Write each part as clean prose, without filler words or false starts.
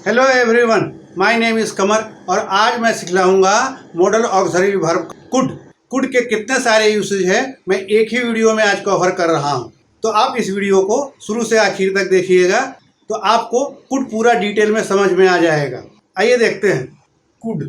Hello everyone, my name is Qamar और आज मैं सिखलाऊंगा modal auxiliary verb could. Could के कितने सारे यूसेज है मैं एक ही वीडियो में आज कवर कर रहा हूं, तो आप इस वीडियो को शुरू से आखिर तक देखिएगा तो आपको कुड पूरा डिटेल में समझ में आ जाएगा। आइए देखते हैं कुड,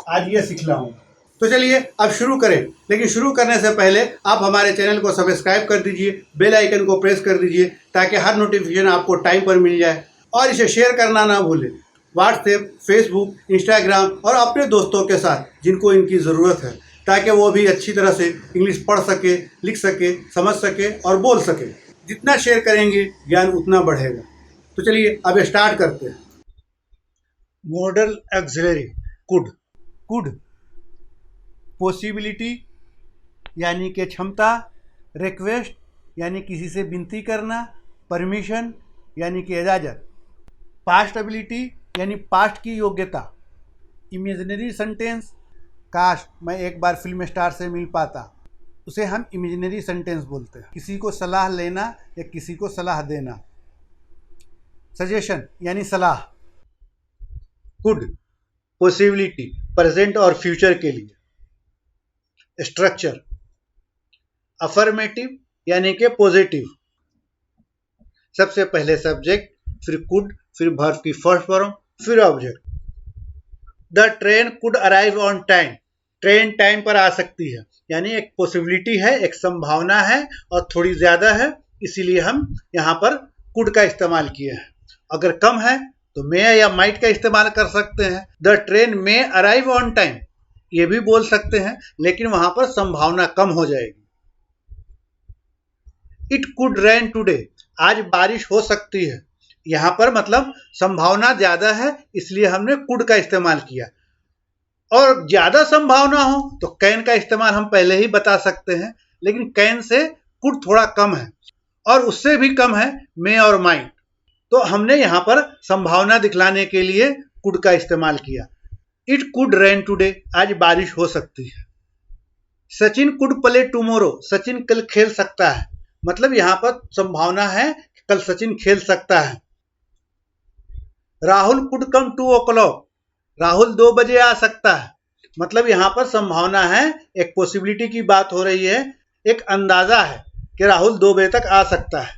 आज ये सिखलाऊंगा। तो चलिए अब शुरू करें, लेकिन शुरू करने से पहले आप हमारे चैनल को सब्सक्राइब कर दीजिए, बेल आइकन को प्रेस कर दीजिए ताकि हर नोटिफिकेशन आपको टाइम पर मिल जाए और इसे शेयर करना ना भूलें व्हाट्सएप, फेसबुक, इंस्टाग्राम और अपने दोस्तों के साथ जिनको इनकी ज़रूरत है, ताकि वो भी अच्छी तरह से इंग्लिश पढ़ सके, लिख सके, समझ सके और बोल सके। जितना शेयर करेंगे ज्ञान उतना बढ़ेगा। तो चलिए अब स्टार्ट करते हैं। Model auxiliary could. Could possibility यानी कि क्षमता, रिक्वेस्ट यानी किसी से विनती करना, परमिशन यानी कि इजाज़त, पास्ट एबिलिटी यानी पास्ट की योग्यता, इमेजिनरी सेंटेंस काश मैं एक बार फिल्म स्टार से मिल पाता, उसे हम इमेजिनरी सेंटेंस बोलते हैं। किसी को सलाह लेना या किसी को सलाह देना, सजेशन यानी सलाह। कुड पॉसिबिलिटी प्रेजेंट और फ्यूचर के लिए। स्ट्रक्चर अफर्मेटिव यानी कि पॉजिटिव, सबसे पहले सब्जेक्ट, फिर कुड, फिर वर्ब की फर्स्ट फॉर्म, फिर object. The train could arrive on time, train time पर आ सकती है, यानी एक पॉसिबिलिटी है, एक संभावना है और थोड़ी ज्यादा है, इसीलिए हम यहाँ पर कुड का इस्तेमाल किए हैं। अगर कम है तो मे या माइट का इस्तेमाल कर सकते हैं। The train may arrive on time ये भी बोल सकते हैं, लेकिन वहां पर संभावना कम हो जाएगी। इट कुड रेन टुडे, आज बारिश हो सकती है, यहां पर मतलब संभावना ज्यादा है, इसलिए हमने कुड का इस्तेमाल किया। और ज्यादा संभावना हो तो कैन का इस्तेमाल हम पहले ही बता सकते हैं, लेकिन कैन से कुड थोड़ा कम है और उससे भी कम है मे और माइट, तो हमने यहां पर संभावना दिखलाने के लिए कुड का इस्तेमाल किया। इट कुड रेन टुडे, आज बारिश हो सकती है। Sachin could play tomorrow, Sachin कल खेल सकता है, मतलब यहां पर संभावना है कि कल सचिन खेल सकता है। Rahul could come 2 o'clock, Rahul 2 बजे आ सकता है, मतलब यहां पर संभावना है, एक पॉसिबिलिटी की बात हो रही है, एक अंदाजा है कि राहुल 2 बजे तक आ सकता है।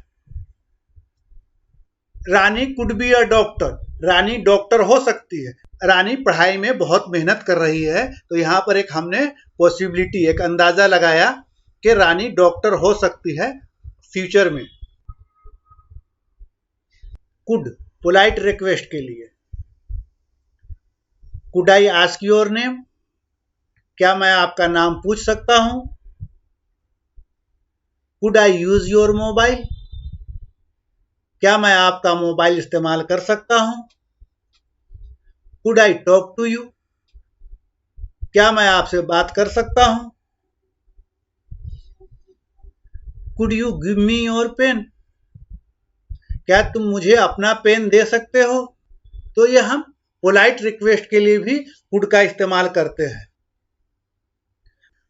Rani could be a doctor, Rani doctor हो सकती है, रानी पढ़ाई में बहुत मेहनत कर रही है, तो यहां पर एक हमने पॉसिबिलिटी, एक अंदाजा लगाया कि रानी डॉक्टर हो सकती है फ्यूचर में। कुड पोलाइट रिक्वेस्ट के लिए। Could I ask your name, क्या मैं आपका नाम पूछ सकता हूं। Could I use your mobile, क्या मैं आपका मोबाइल इस्तेमाल कर सकता हूं। Could I talk to you, क्या मैं आपसे बात कर सकता हूं। Could you give me your pen, क्या तुम मुझे अपना पेन दे सकते हो। तो यह हम पोलाइट रिक्वेस्ट के लिए भी कुड का इस्तेमाल करते हैं।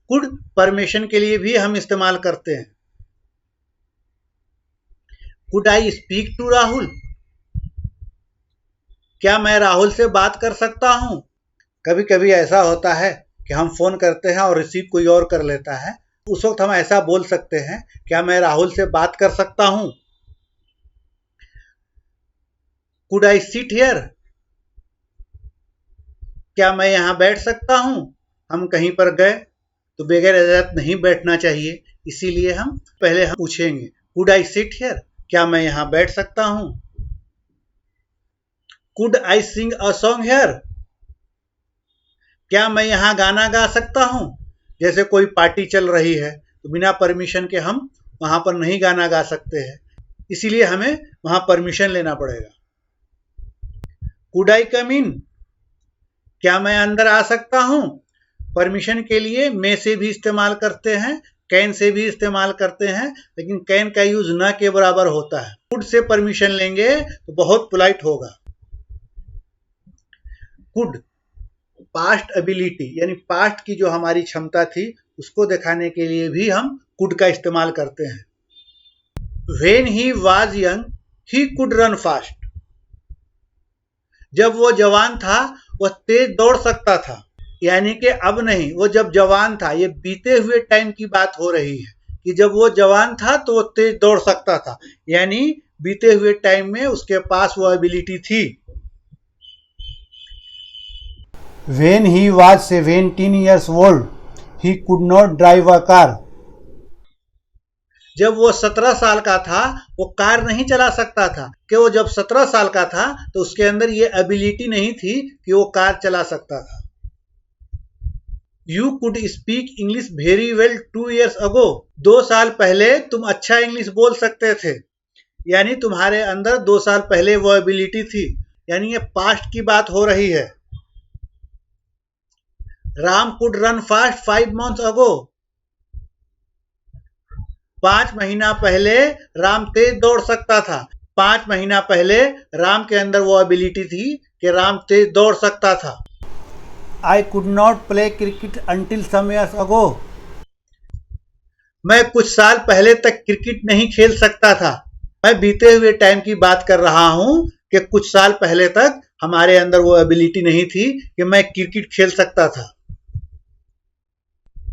कुड परमिशन के लिए भी हम इस्तेमाल करते हैं। Could I speak to Rahul, क्या मैं राहुल से बात कर सकता हूं। कभी कभी ऐसा होता है कि हम फोन करते हैं और रिसीव कोई और कर लेता है, उस वक्त हम ऐसा बोल सकते हैं, क्या मैं राहुल से बात कर सकता हूं। कुड आई सिट हियर, क्या मैं यहां बैठ सकता हूं। हम कहीं पर गए तो बगैर इजाजत नहीं बैठना चाहिए, इसीलिए हम पहले पूछेंगे कुड आई सिट हियर, क्या मैं यहां बैठ सकता हूं। Could I sing a song here, क्या मैं यहां गाना गा सकता हूं। जैसे कोई पार्टी चल रही है तो बिना परमिशन के हम वहां पर नहीं गाना गा सकते हैं, इसीलिए हमें वहां परमिशन लेना पड़ेगा। कुड आई कम इन, क्या मैं अंदर आ सकता हूं। परमिशन के लिए मे से भी इस्तेमाल करते हैं, कैन से भी इस्तेमाल करते हैं, लेकिन कैन का यूज न के बराबर होता है। कुड से परमिशन लेंगे तो बहुत पोलाइट होगा। कुड पास्ट एबिलिटी यानी पास्ट की जो हमारी क्षमता थी उसको दिखाने के लिए भी हम कुड का इस्तेमाल करते हैं। When he was young he could run fast, जब वो जवान था वो तेज दौड़ सकता था, यानी कि अब नहीं, वो जब जवान था, ये बीते हुए टाइम की बात हो रही है कि जब वो जवान था तो वो तेज दौड़ सकता था, यानी बीते हुए टाइम में उसके पास वो एबिलिटी थी। When he was 17 years old, he could not drive a car. जब वो 17 साल का था वो कार नहीं चला सकता था, कि वो जब 17 साल का था तो उसके अंदर ये एबिलिटी नहीं थी कि वो कार चला सकता था। You could speak English very well 2 years ago. 2 साल पहले तुम अच्छा इंग्लिश बोल सकते थे, यानी तुम्हारे अंदर 2 साल पहले वो एबिलिटी थी, यानी ये पास्ट की बात हो रही है। Ram could run fast 5 months ago. 5 महीना पहले राम तेज दौड़ सकता था। 5 महीना पहले राम के अंदर वो एबिलिटी थी कि राम तेज दौड़ सकता था। I could not play cricket until some years ago. मैं कुछ साल पहले तक क्रिकेट नहीं खेल सकता था। मैं बीते हुए टाइम की बात कर रहा हूं कि कुछ साल पहले तक हमारे अंदर वो एबिलिटी नहीं थी कि मैं क्रिकेट खेल सकता था।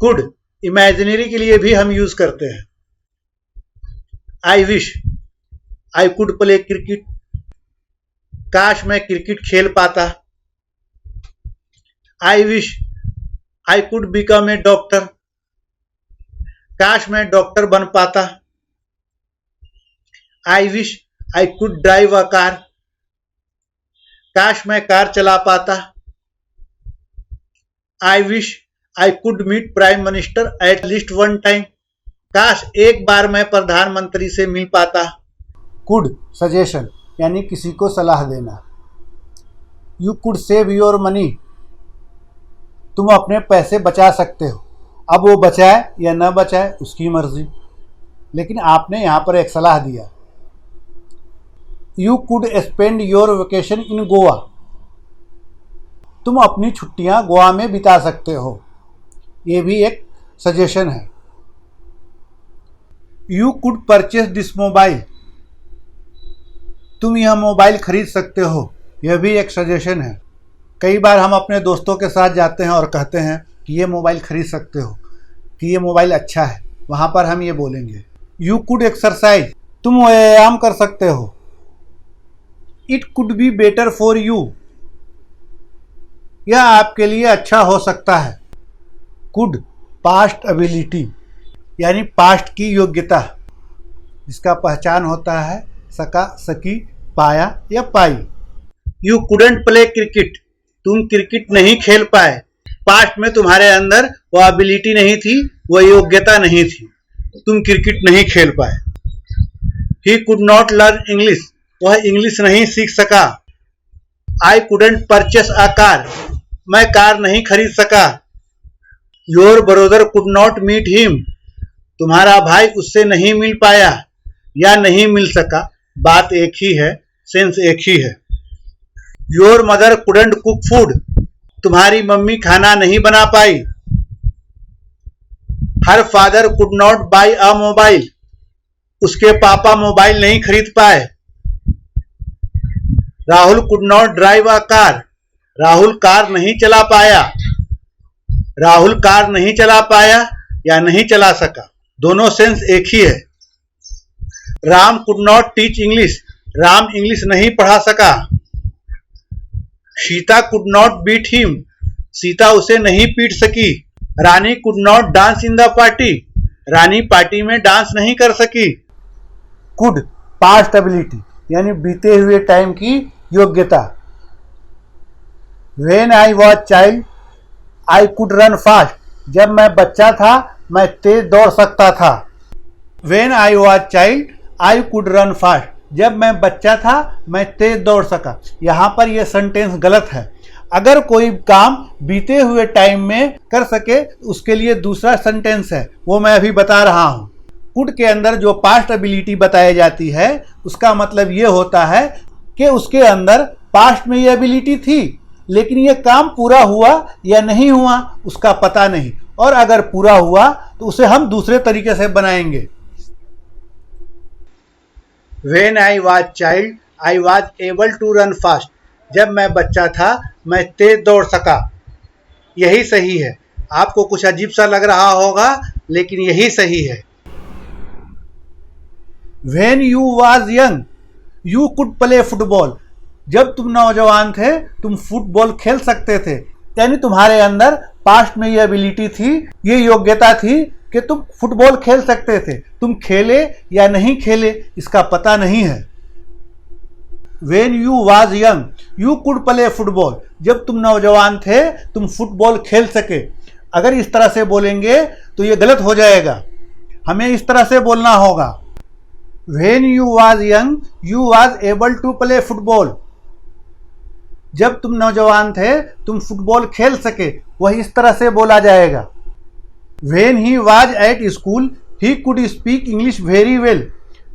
कुड इमेजिनरी के लिए भी हम यूज करते हैं। I wish I could play cricket, काश मैं क्रिकेट खेल पाता। I wish I could become a doctor, काश मैं डॉक्टर बन पाता। I wish I could drive a car, काश मैं कार चला पाता। I wish I could meet prime minister at least one time, काश एक बार मैं प्रधानमंत्री से मिल पाता। कुड सजेशन यानी किसी को सलाह देना। You could save your money, तुम अपने पैसे बचा सकते हो। अब वो बचाए या न बचाए उसकी मर्जी, लेकिन आपने यहाँ पर एक सलाह दिया। You could spend your vacation in Goa, तुम अपनी छुट्टियां गोवा में बिता सकते हो, ये भी एक सजेशन है। You could purchase this mobile, तुम यह मोबाइल खरीद सकते हो, यह भी एक सजेशन है। कई बार हम अपने दोस्तों के साथ जाते हैं और कहते हैं कि ये मोबाइल खरीद सकते हो, कि ये मोबाइल अच्छा है, वहाँ पर हम ये बोलेंगे। यू कुड एक्सरसाइज, तुम व्यायाम कर सकते हो। It could be better for you, यह आपके लिए अच्छा हो सकता है। कुड पास्ट एबिलिटी यानी पास्ट की योग्यता, जिसका पहचान होता है सका, सकी, पाया या पाई। यू कुडंट प्ले क्रिकेट, तुम क्रिकेट नहीं खेल पाए। पास्ट में तुम्हारे अंदर वो एबिलिटी नहीं थी, वो योग्यता नहीं थी, तुम क्रिकेट नहीं खेल पाए। He could not learn English, वह इंग्लिश नहीं सीख सका। I couldn't purchase a car, मैं कार नहीं खरीद सका। Your brother could not meet him, तुम्हारा भाई उससे नहीं मिल पाया या नहीं मिल सका, बात एक ही है, सेंस एक ही है। Your mother couldn't cook food, तुम्हारी मम्मी खाना नहीं बना पाई। Her father could not buy a mobile, उसके पापा मोबाइल नहीं खरीद पाए। Rahul could not drive a car, Rahul car नहीं चला पाया। राहुल कार नहीं चला पाया या नहीं चला सका, दोनों सेंस एक ही है। Ram could not teach English, Ram English नहीं पढ़ा सका। Sita could not beat him, Sita उसे नहीं पीट सकी। Rani could not dance in the party, Rani party में डांस नहीं कर सकी। कुड पास्ट एबिलिटी यानी बीते हुए टाइम की योग्यता। When I was child I could run fast, जब मैं बच्चा था मैं तेज दौड़ सकता था। When I was child I could run fast, जब मैं बच्चा था मैं तेज दौड़ सका। यहाँ पर यह सेंटेंस गलत है। अगर कोई काम बीते हुए टाइम में कर सके उसके लिए दूसरा सेंटेंस है, वो मैं अभी बता रहा हूँ। कुड के अंदर जो पास्ट एबिलिटी बताई जाती है उसका मतलब ये होता है कि उसके अंदर पास्ट में ये एबिलिटी थी, लेकिन ये काम पूरा हुआ या नहीं हुआ उसका पता नहीं, और अगर पूरा हुआ तो उसे हम दूसरे तरीके से बनाएंगे। When I was child, I was able to run fast. जब मैं बच्चा था मैं तेज दौड़ सका। यही सही है। आपको कुछ अजीब सा लग रहा होगा, लेकिन यही सही है। When you was young, you could play football. जब तुम नौजवान थे तुम फुटबॉल खेल सकते थे, यानी तुम्हारे अंदर पास्ट में ये एबिलिटी थी, ये योग्यता थी कि तुम फुटबॉल खेल सकते थे। तुम खेले या नहीं खेले इसका पता नहीं है। When you was young, you could play football. जब तुम नौजवान थे तुम फुटबॉल खेल सके। अगर इस तरह से बोलेंगे तो ये गलत हो जाएगा, हमें इस तरह से बोलना होगा। When you was young, you was able to play football. जब तुम नौजवान थे तुम फुटबॉल खेल सके, वह इस तरह से बोला जाएगा। When he was at school, he could speak English very well.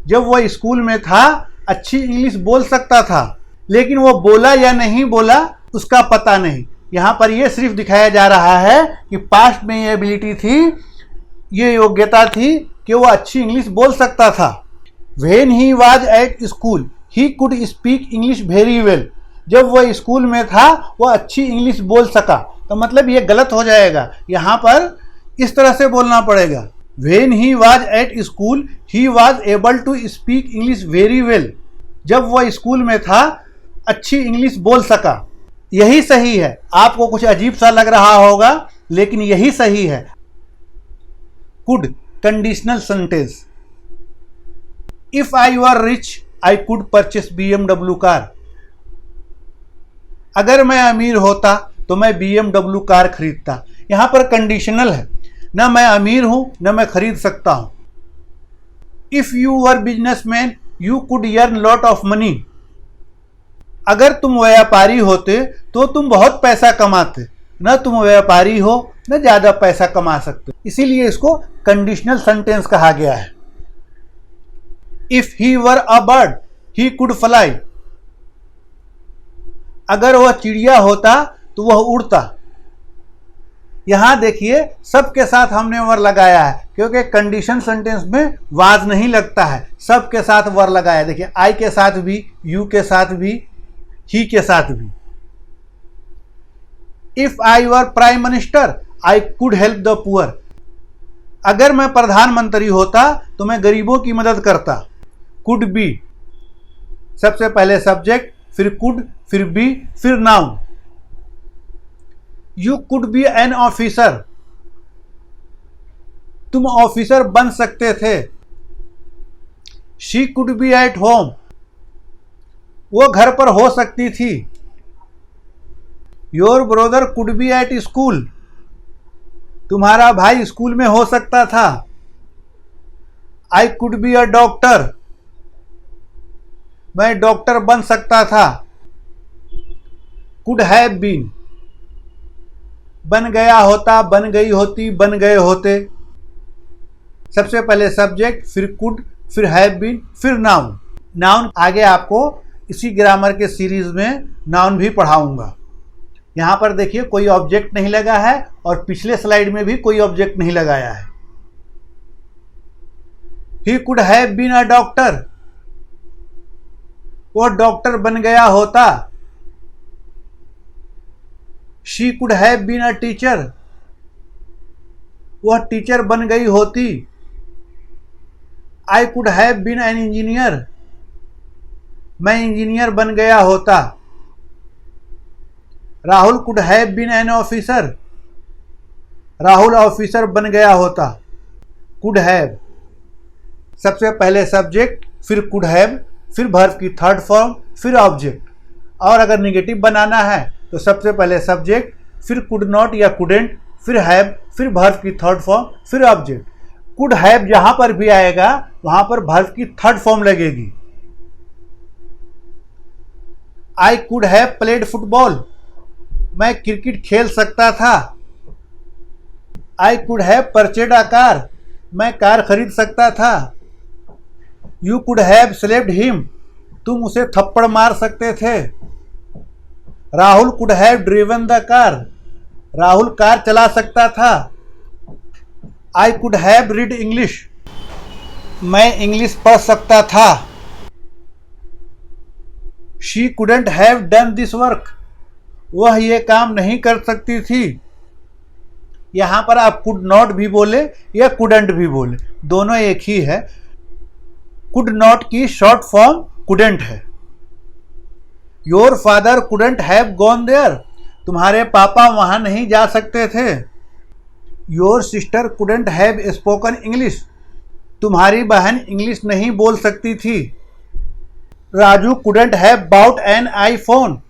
जब वह स्कूल में था अच्छी इंग्लिश बोल सकता था, लेकिन वो बोला या नहीं बोला उसका पता नहीं। यहाँ पर यह सिर्फ दिखाया जा रहा है कि पास्ट में ये एबिलिटी थी, ये योग्यता थी कि वो अच्छी इंग्लिश बोल सकता था। When he was at school, he could speak English very well. जब वह स्कूल में था वह अच्छी इंग्लिश बोल सका, तो मतलब ये गलत हो जाएगा। यहाँ पर इस तरह से बोलना पड़ेगा। When he was at school, he was able to speak English very well. जब वह स्कूल में था अच्छी इंग्लिश बोल सका। यही सही है। आपको कुछ अजीब सा लग रहा होगा, लेकिन यही सही है। Could conditional sentence. If I were rich, I could purchase BMW car. अगर मैं अमीर होता तो मैं BMW कार खरीदता। यहाँ पर कंडीशनल है, न मैं अमीर हूँ न मैं खरीद सकता हूँ। If you were businessman, you could earn lot of money. अगर तुम व्यापारी होते तो तुम बहुत पैसा कमाते। न तुम व्यापारी हो न ज़्यादा पैसा कमा सकते, इसीलिए इसको कंडीशनल सेंटेंस कहा गया है। If he were a bird, he could fly. अगर वह चिड़िया होता तो वह उड़ता। यहाँ देखिए सबके साथ हमने वर लगाया है, क्योंकि कंडीशन सेंटेंस में वाज नहीं लगता है, सबके साथ वर लगाया। देखिए आई के साथ भी, यू के साथ भी, ही के साथ भी। If I were prime minister I could help the poor. अगर मैं प्रधानमंत्री होता तो मैं गरीबों की मदद करता। कुड बी, सबसे पहले सब्जेक्ट, फिर कुड, फिर बी, फिर noun. You could be an officer. तुम ऑफिसर बन सकते थे। She could be at home. वो घर पर हो सकती थी। Your brother could be at school. तुम्हारा भाई स्कूल में हो सकता था। I could be a doctor. मैं डॉक्टर बन सकता था। कुड हैव बीन, बन गया होता, बन गई होती, बन गए होते। सबसे पहले सब्जेक्ट, फिर कुड, फिर हैव बीन, फिर नाउन। नाउन आगे आपको इसी ग्रामर के सीरीज में नाउन भी पढ़ाऊंगा। यहाँ पर देखिए कोई ऑब्जेक्ट नहीं लगा है और पिछले स्लाइड में भी कोई ऑब्जेक्ट नहीं लगाया है। He could have been a doctor. वो डॉक्टर बन गया होता। She could have been a teacher. वह टीचर बन गई होती। I could have been an engineer. मैं इंजीनियर बन गया होता। Rahul could have been an officer. Rahul officer बन गया होता। कुड हैव, सबसे पहले सब्जेक्ट, फिर कुड हैव, फिर वर्ब की थर्ड फॉर्म, फिर ऑब्जेक्ट। और अगर निगेटिव बनाना है तो सबसे पहले सब्जेक्ट, फिर कुड नॉट या कुडेंट, फिर हैव, फिर वर्ब की थर्ड फॉर्म, फिर ऑब्जेक्ट। कुड हैव जहां पर भी आएगा वहां पर वर्ब की थर्ड फॉर्म लगेगी। I could have played football. मैं क्रिकेट खेल सकता था। I could have purchased a car. मैं कार खरीद सकता था। You could have slapped him. तुम उसे थप्पड़ मार सकते थे। Rahul could have driven the car. Rahul car चला सकता था। I could have read English. मैं इंग्लिश पढ़ सकता था। She couldn't have done this work, वह ये काम नहीं कर सकती थी। यहाँ पर आप कुड नॉट भी बोले या कुडंट भी बोले, दोनों एक ही है। कुड नॉट की शॉर्ट फॉर्म कुडंट है। Your father couldn't have gone there, तुम्हारे पापा वहाँ नहीं जा सकते थे। Your sister couldn't have spoken English, तुम्हारी बहन इंग्लिश नहीं बोल सकती थी। Raju couldn't have bought an iPhone,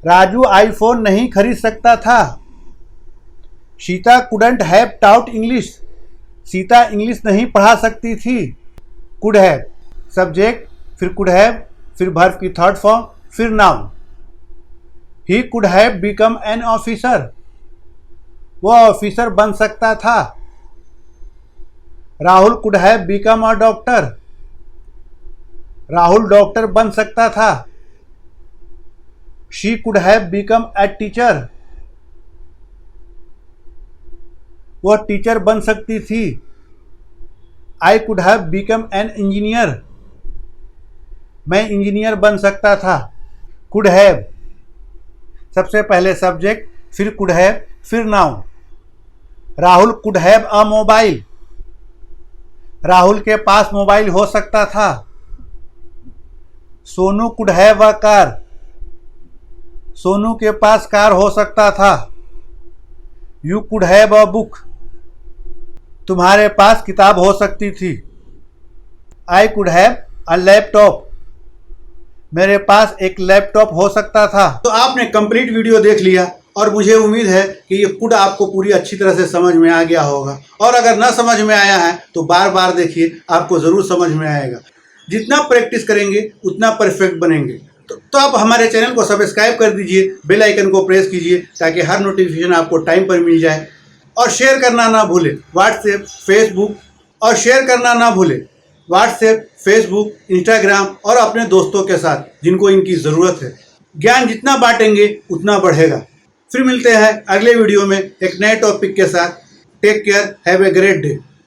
Raju iPhone नहीं खरीद सकता था। Sita couldn't have taught English, Sita English नहीं पढ़ा सकती थी। कुड हैव सब्जेक्ट, फिर कुड हैव, फिर वर्ब की थर्ड फॉर्म, फिर noun. He could have become an officer, वह ऑफिसर बन सकता था। Rahul could have become a doctor, Rahul doctor बन सकता था। She could have become a teacher, वह टीचर बन सकती थी। आई could have become an engineer, मैं इंजीनियर बन सकता था। कुड हैव सबसे पहले सब्जेक्ट, फिर कुड हैव, फिर noun. Rahul could have a mobile, Rahul के पास मोबाइल हो सकता था। Sonu could have a car, Sonu के पास कार हो सकता था। You could have a book, तुम्हारे पास किताब हो सकती थी। आई कुड हैव अ लैपटॉप, मेरे पास एक लैपटॉप हो सकता था। तो आपने कंप्लीट वीडियो देख लिया और मुझे उम्मीद है कि ये कुड आपको पूरी अच्छी तरह से समझ में आ गया होगा। और अगर ना समझ में आया है तो बार बार देखिए, आपको ज़रूर समझ में आएगा। जितना प्रैक्टिस करेंगे उतना परफेक्ट बनेंगे। तो आप हमारे चैनल को सब्सक्राइब कर दीजिए, बेल आइकन को प्रेस कीजिए ताकि हर नोटिफिकेशन आपको टाइम पर मिल जाए। और शेयर करना ना भूलें व्हाट्सएप, फेसबुक, और शेयर करना ना भूलें व्हाट्सएप, फेसबुक, इंस्टाग्राम और अपने दोस्तों के साथ जिनको इनकी ज़रूरत है। ज्ञान जितना बांटेंगे उतना बढ़ेगा। फिर मिलते हैं अगले वीडियो में एक नए टॉपिक के साथ। Take care, have a great day.